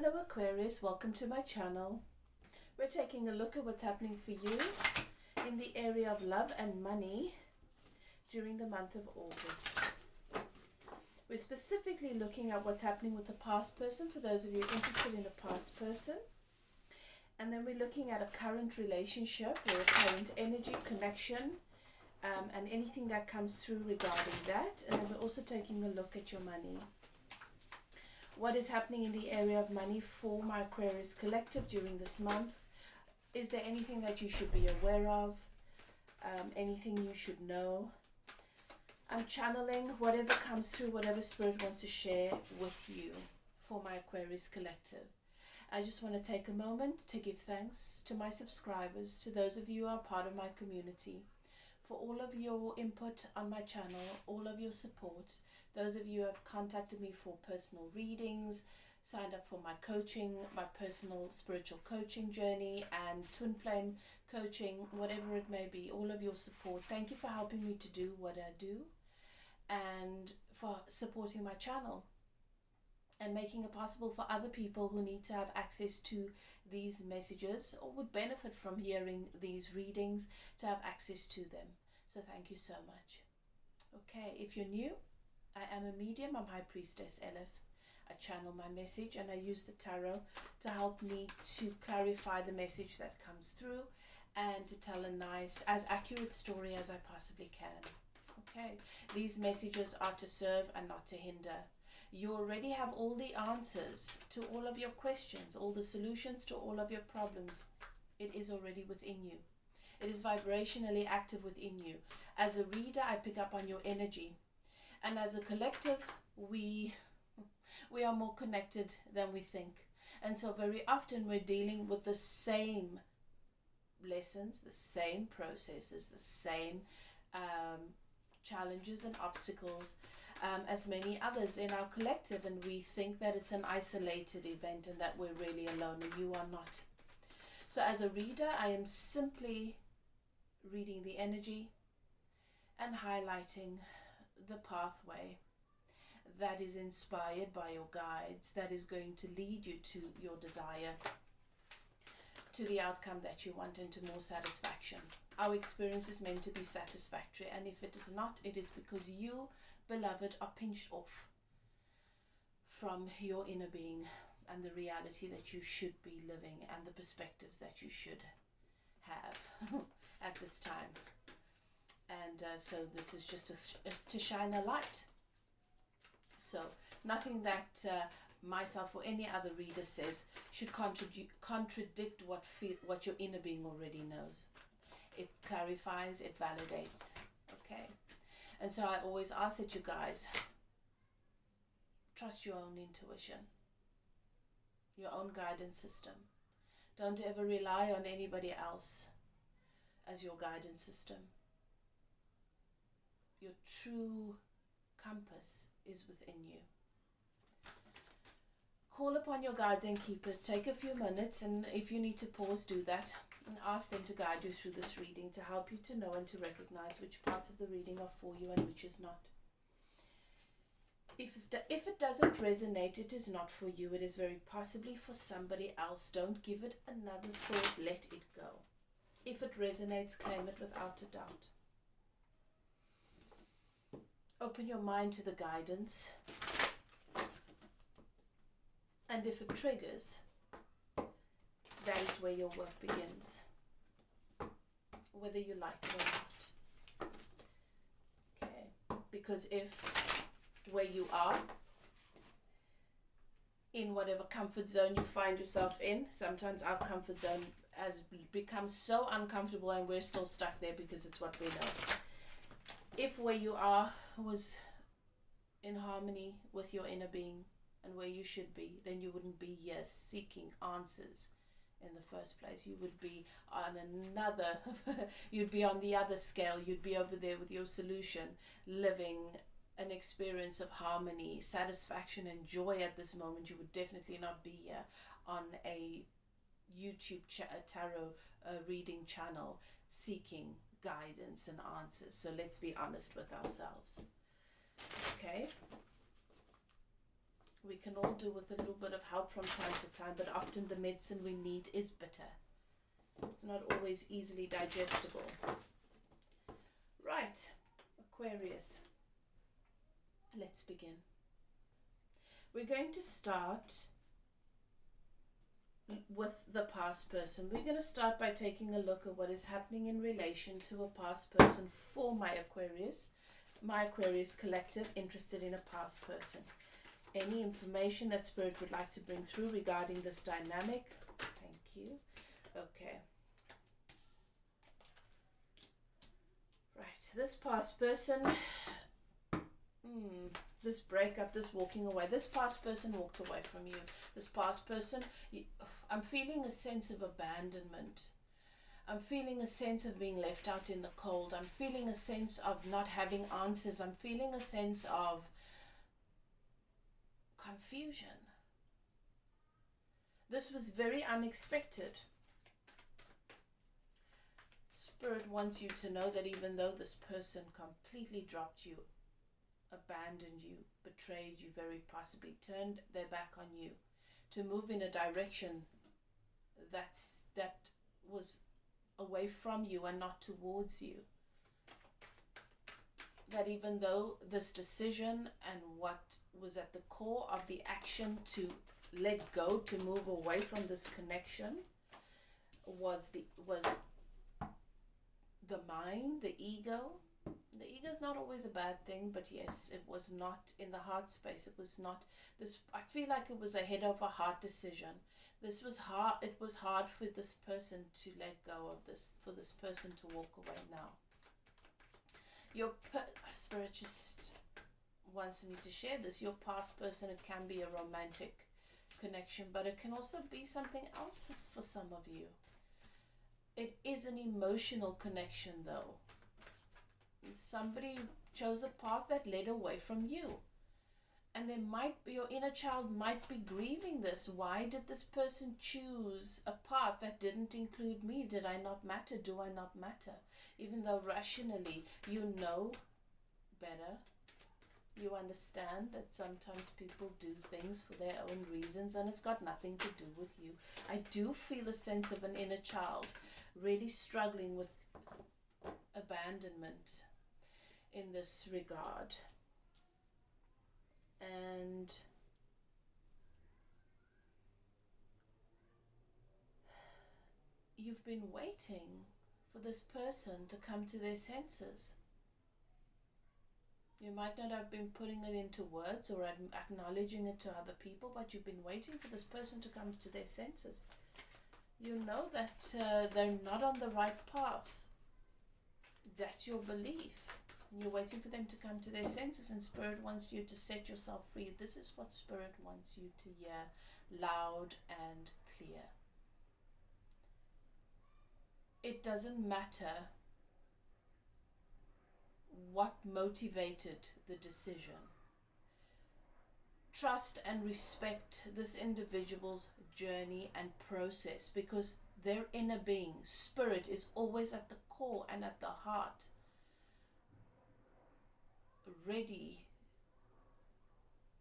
Hello Aquarius, welcome to my channel. We're taking a look at what's happening for you in the area of love and money during the month of August. We're specifically looking at what's happening with the past person, for those of you interested in a past person. And then we're looking at a current relationship or a current energy connection and anything that comes through regarding that. And then we're also taking a look at your money. What is happening in the area of money for my Aquarius collective during this month? Is there anything that you should be aware of? Anything you should know? I'm channeling whatever comes through, whatever Spirit wants to share with you for my Aquarius collective. I just want to take a moment to give thanks to my subscribers, to those of you who are part of my community, for all of your input on my channel, all of your support. Those of you who have contacted me for personal readings, signed up for my coaching, my personal spiritual coaching journey and twin flame coaching, whatever it may be, all of your support. Thank you for helping me to do what I do and for supporting my channel and making it possible for other people who need to have access to these messages or would benefit from hearing these readings to have access to them. So thank you so much. Okay, if you're new, I am a medium. I'm High Priestess Elif. I channel my message and I use the tarot to help me to clarify the message that comes through and to tell a nice, as accurate story as I possibly can. Okay, these messages are to serve and not to hinder. You already have all the answers to all of your questions, all the solutions to all of your problems. It is already within you. It is vibrationally active within you. As a reader, I pick up on your energy. And as a collective, we are more connected than we think. And so very often we're dealing with the same lessons, the same processes, the same challenges and obstacles as many others in our collective. And we think that it's an isolated event and that we're really alone, and you are not. So as a reader, I am simply reading the energy and highlighting the pathway that is inspired by your guides, that is going to lead you to your desire, to the outcome that you want, and to more satisfaction. Our experience is meant to be satisfactory, and if it is not, it is because you, beloved, are pinched off from your inner being and the reality that you should be living and the perspectives that you should have at this time. And so this is just to shine a light. So nothing that myself or any other reader says should contradict what your inner being already knows. It clarifies, it validates. Okay. And so I always ask that you guys trust your own intuition, your own guidance system. Don't ever rely on anybody else as your guidance system. Your true compass is within you. Call upon your guides and keepers. Take a few minutes, and if you need to pause, do that, and ask them to guide you through this reading, to help you to know and to recognize which parts of the reading are for you and which is not. If it doesn't resonate, it is not for you. It is very possibly for somebody else. Don't give it another thought. Let it go. If it resonates, claim it without a doubt. Open your mind to the guidance. And if it triggers, that is where your work begins, whether you like it or not. Okay, because if where you are, in whatever comfort zone you find yourself in, sometimes our comfort zone has become so uncomfortable and we're still stuck there because it's what we know. If where you are was in harmony with your inner being and where you should be, then you wouldn't be here seeking answers in the first place. You would be on another, you'd be on the other scale. You'd be over there with your solution, living an experience of harmony, satisfaction and joy at this moment. You would definitely not be here on a YouTube tarot reading channel seeking guidance and answers. So let's be honest with ourselves. Okay, We can all do with a little bit of help from time to time, but often the medicine we need is bitter. It's not always easily digestible. Right, Aquarius. Let's begin. We're going to start with the past person. We're going to start by taking a look at what is happening in relation to a past person for my Aquarius collective interested in a past person. Any information that Spirit would like to bring through regarding this dynamic? Thank you. Okay. Right, this past person, this breakup, this walking away, this past person walked away from you. This past person, I'm feeling a sense of abandonment. I'm feeling a sense of being left out in the cold. I'm feeling a sense of not having answers. I'm feeling a sense of confusion. This was very unexpected. Spirit wants you to know that even though this person completely dropped you, abandoned you, betrayed you, very possibly turned their back on you to move in a direction that was away from you and not towards you, that even though this decision and what was at the core of the action to let go, to move away from this connection, was the mind, the ego. The ego is not always a bad thing, but yes, it was not in the heart space. It was not this. I feel like it was ahead of a heart decision. This was hard. It was hard for this person to let go of this, for this person to walk away now. Your Spirit just wants me to share this. Your past person, it can be a romantic connection, but it can also be something else for some of you. It is an emotional connection though. Somebody chose a path that led away from you. And there might be, your inner child might be grieving this. Why did this person choose a path that didn't include me? Did I not matter? Do I not matter? Even though rationally you know better, you understand that sometimes people do things for their own reasons and it's got nothing to do with you. I do feel a sense of an inner child really struggling with abandonment in this regard. And you've been waiting for this person to come to their senses. You might not have been putting it into words or acknowledging it to other people, but you've been waiting for this person to come to their senses. You know that they're not on the right path. That's your belief. And you're waiting for them to come to their senses, and Spirit wants you to set yourself free. This is what Spirit wants you to hear loud and clear. It doesn't matter what motivated the decision. Trust and respect this individual's journey and process, because their inner being, Spirit, is always at the core and at the heart, ready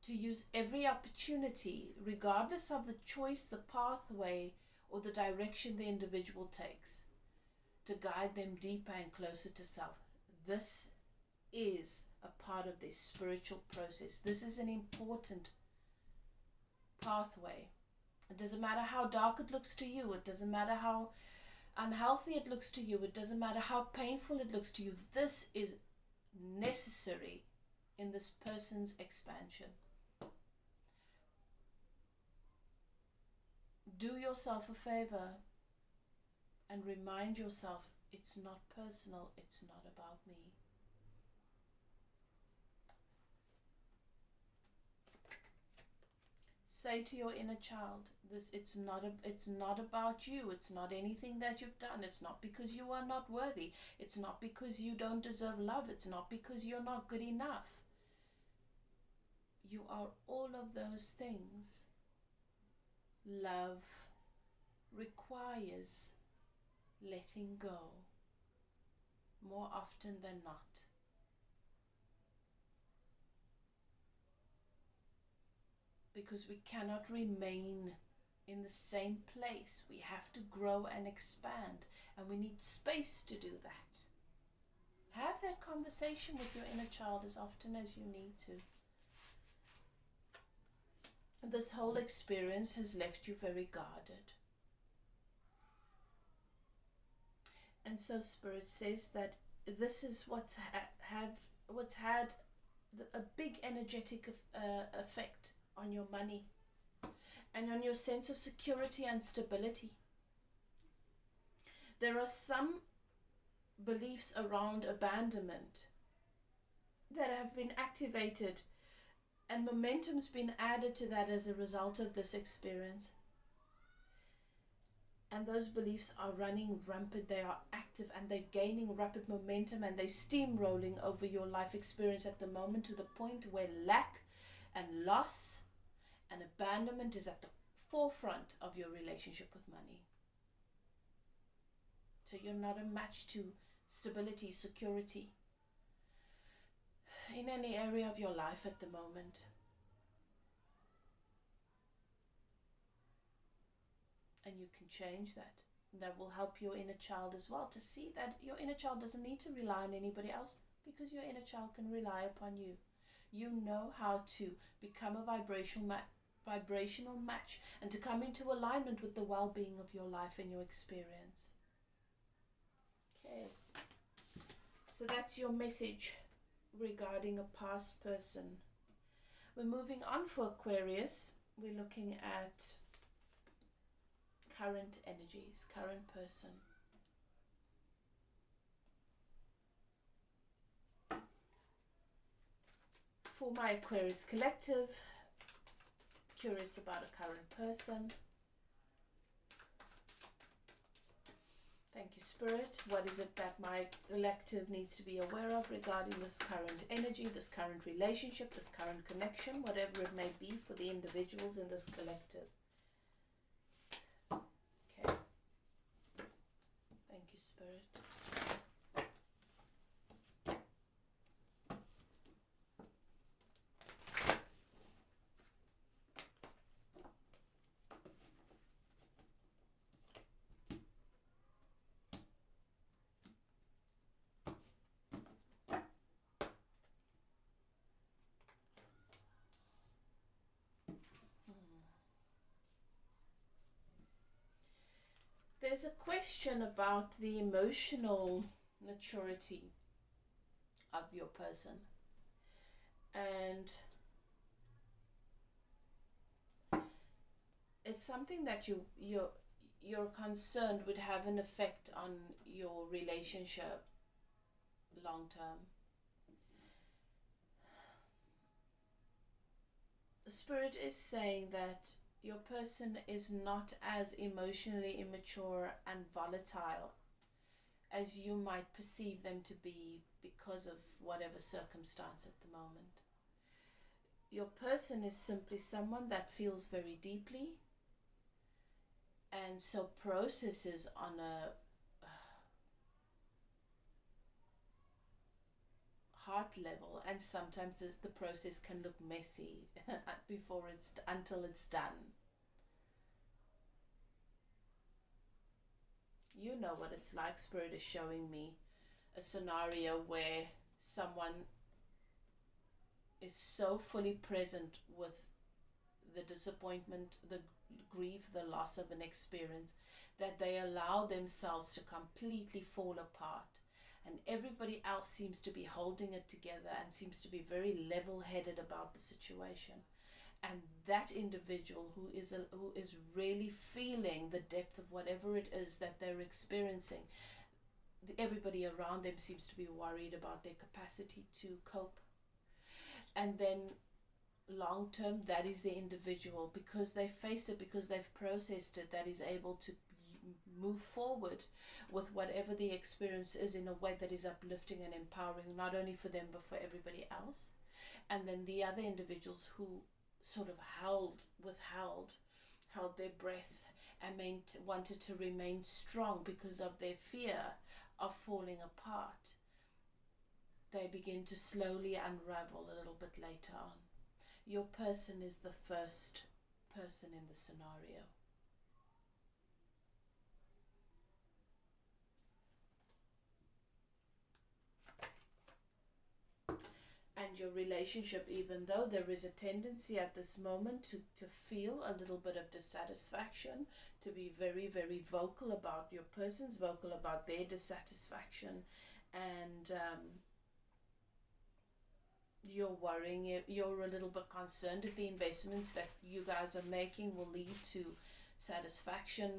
to use every opportunity, regardless of the choice, the pathway, or the direction the individual takes, to guide them deeper and closer to self. This is a part of their spiritual process. This is an important pathway. It doesn't matter how dark it looks to you. It doesn't matter how unhealthy it looks to you. It doesn't matter how painful it looks to you. This is necessary in this person's expansion. Do yourself a favor and remind yourself it's not personal. It's not about me. Say to your inner child, it's not about you. It's not anything that you've done. It's not because you are not worthy. It's not because you don't deserve love. It's not because you're not good enough. You are all of those things. Love requires letting go more often than not. because we cannot remain in the same place. We have to grow and expand, and we need space to do that. Have that conversation with your inner child as often as you need to. This whole experience has left you very guarded. And so Spirit says that this is what's had a big energetic effect on your money and on your sense of security and stability. There are some beliefs around abandonment that have been activated, and momentum's been added to that as a result of this experience. And those beliefs are running rampant, they are active, and they're gaining rapid momentum, and they're steamrolling over your life experience at the moment, to the point where lack and loss and abandonment is at the forefront of your relationship with money. So you're not a match to stability, security in any area of your life at the moment. And you can change that. That will help your inner child as well to see that your inner child doesn't need to rely on anybody else, because your inner child can rely upon you. You know how to become a vibrational match and to come into alignment with the well-being of your life and your experience. Okay. So that's your message regarding a past person. We're moving on for Aquarius. We're looking at current energies, current person. For my Aquarius collective, curious about a current person. Thank you, Spirit. What is it that my collective needs to be aware of regarding this current energy, this current relationship, this current connection, whatever it may be for the individuals in this collective? Okay. Thank you, Spirit. There's a question about the emotional maturity of your person, and it's something that you're concerned would have an effect on your relationship long term. The Spirit is saying that your person is not as emotionally immature and volatile as you might perceive them to be because of whatever circumstance at the moment. Your person is simply someone that feels very deeply, and so processes on a heart level, and sometimes the process can look messy until it's done. You know what it's like. Spirit is showing me a scenario where someone is so fully present with the disappointment, the grief, the loss of an experience, that they allow themselves to completely fall apart. And everybody else seems to be holding it together and seems to be very level-headed about the situation. And that individual who is really feeling the depth of whatever it is that they're experiencing, everybody around them seems to be worried about their capacity to cope. And then long term, that is the individual, because they faced it, because they've processed it, that is able to move forward with whatever the experience is in a way that is uplifting and empowering, not only for them but for everybody else. And then the other individuals who sort of held their breath and wanted to remain strong because of their fear of falling apart, they begin to slowly unravel a little bit later on. Your person is the first person in the scenario. And your relationship, even though there is a tendency at this moment to feel a little bit of dissatisfaction, to be very, very vocal about, your person's vocal about their dissatisfaction, and you're worrying, you're a little bit concerned if the investments that you guys are making will lead to satisfaction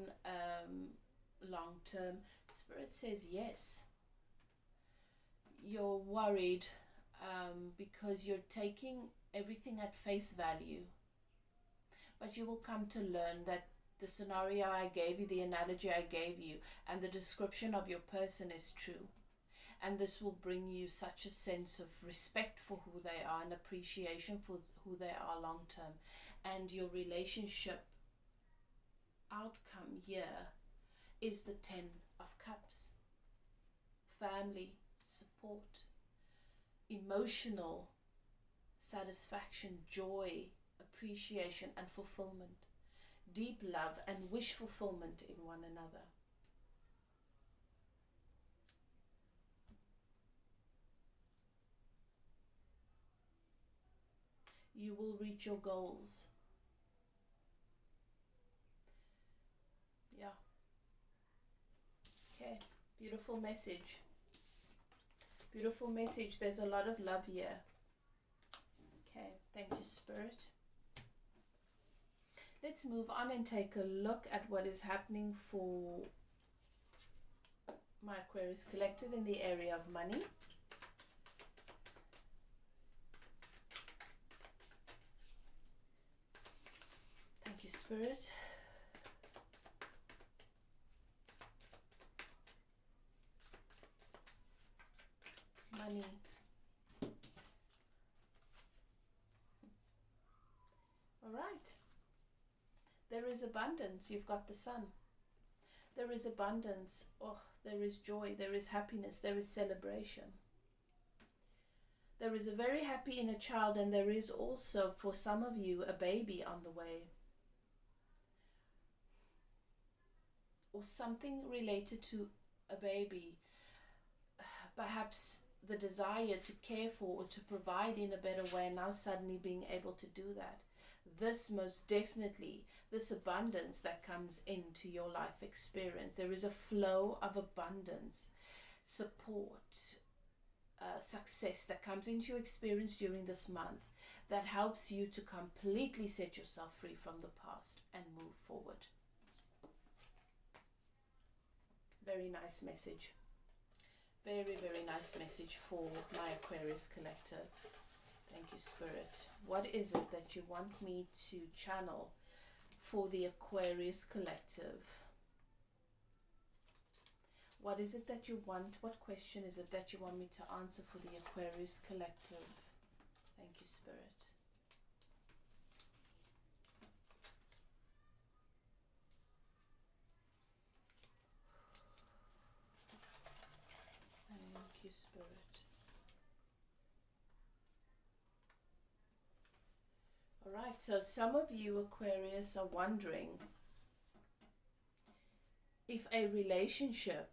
long term. Spirit says yes. You're worried because you're taking everything at face value. But you will come to learn that the scenario I gave you, the analogy I gave you, and the description of your person is true. And this will bring you such a sense of respect for who they are and appreciation for who they are long term. And your relationship outcome here is the 10 of Cups. Family, support, emotional satisfaction, joy, appreciation and fulfillment, deep love and wish fulfillment in one another. You will reach your goals. Yeah. Okay, beautiful message. Beautiful message. There's a lot of love here. Okay, thank you, Spirit. Let's move on and take a look at what is happening for my Aquarius collective in the area of money. Thank you, Spirit. Money. All right. There is abundance. You've got the sun. There is abundance. Oh, there is joy. There is happiness. There is celebration. There is a very happy inner child, and there is also, for some of you, a baby on the way. Or something related to a baby. Perhaps the desire to care for or to provide in a better way, now suddenly being able to do that. This most definitely, this abundance that comes into your life experience. There is a flow of abundance, support, success that comes into your experience during this month that helps you to completely set yourself free from the past and move forward. Very nice message. Very, very nice message for my Aquarius collective. Thank you, Spirit. What is it that you want me to channel for the Aquarius collective? What is it that you want? What question is it that you want me to answer for the Aquarius collective? Thank you, Spirit. Thank you, Spirit. Alright, so some of you Aquarius are wondering if a relationship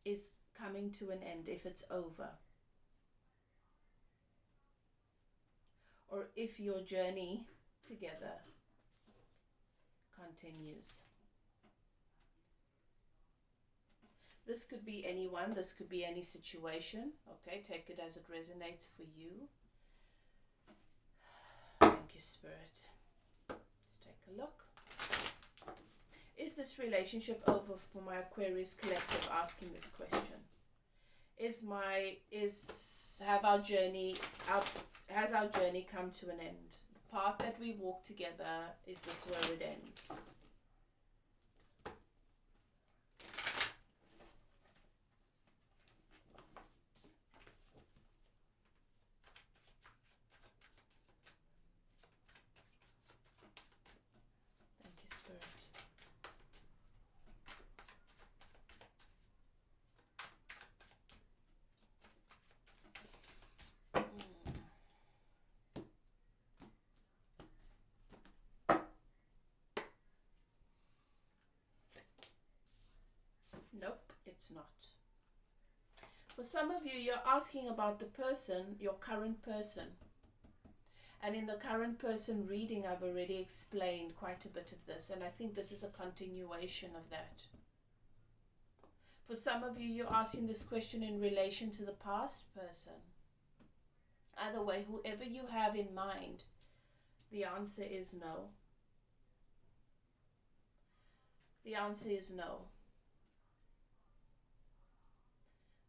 is coming to an end, if it's over. Or if your journey together continues. This could be anyone, this could be any situation. Okay, take it as it resonates for you. Thank you, Spirit. Let's take a look. Is this relationship over for my Aquarius collective asking this question? Has our journey come to an end? The path that we walk together, is this where it ends? Thank you, Spirit. it's not. For some of you, you're asking about the person, your current person. And in the current person reading, I've already explained quite a bit of this, and I think this is a continuation of that. For some of you, you're asking this question in relation to the past person. Either way, whoever you have in mind, the answer is no. The answer is no.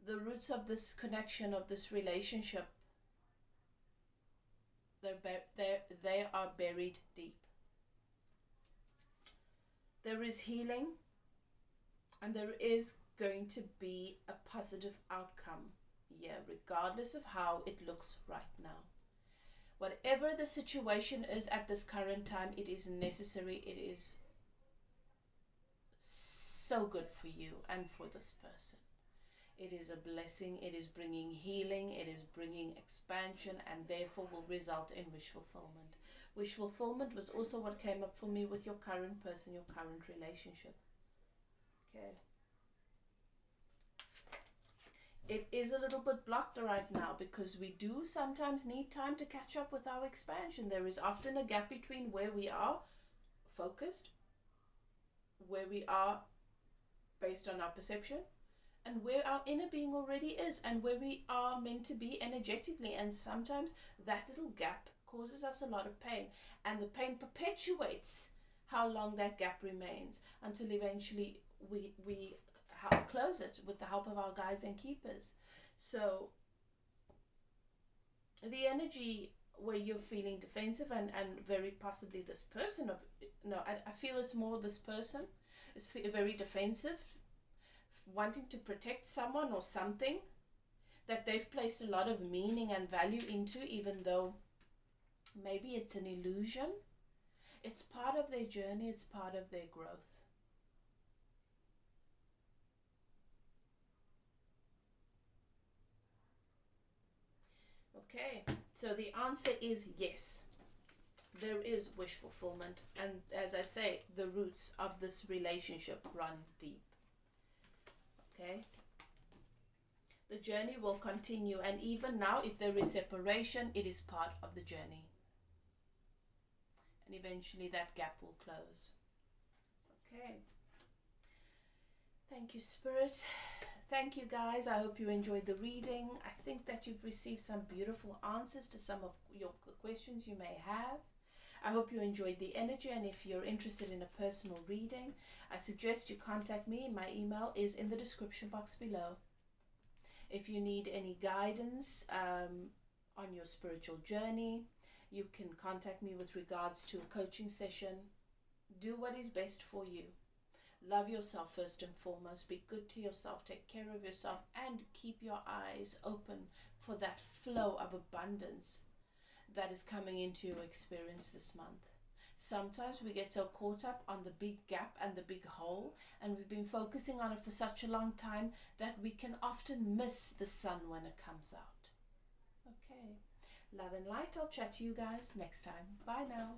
The roots of this connection, of this relationship, they are buried deep. There is healing, and there is going to be a positive outcome here, regardless of how it looks right now. Whatever the situation is at this current time, it is necessary. It is so good for you and for this person. It is a blessing. It is bringing healing. It is bringing expansion, and therefore will result in wish fulfillment. Wish fulfillment was also what came up for me with your current person, your current relationship. Okay. It is a little bit blocked right now because we do sometimes need time to catch up with our expansion. There is often a gap between where we are focused, where we are based on our perception, and where our inner being already is, and where we are meant to be energetically. And sometimes that little gap causes us a lot of pain, and the pain perpetuates how long that gap remains until eventually we close it with the help of our guides and keepers. So the energy where you're feeling defensive and very possibly this person I feel it's more this person is very defensive, wanting to protect someone or something that they've placed a lot of meaning and value into, even though maybe it's an illusion. It's part of their journey, it's part of their growth. Okay, so the answer is yes. There is wish fulfillment, and as I say, the roots of this relationship run deep. Okay, the journey will continue, and even now, if there is separation, it is part of the journey, and eventually that gap will close. Okay, thank you, Spirit. Thank you, guys. I hope you enjoyed the reading. I think that you've received some beautiful answers to some of your questions you may have. I hope you enjoyed the energy, and if you're interested in a personal reading, I suggest you contact me. My email is in the description box below. If you need any guidance on your spiritual journey, you can contact me with regards to a coaching session. Do what is best for you. Love yourself first and foremost. Be good to yourself. Take care of yourself, and keep your eyes open for that flow of abundance that is coming into your experience this month. Sometimes we get so caught up on the big gap and the big hole, and we've been focusing on it for such a long time that we can often miss the sun when it comes out. Okay. Love and light. I'll chat to you guys next time. Bye now.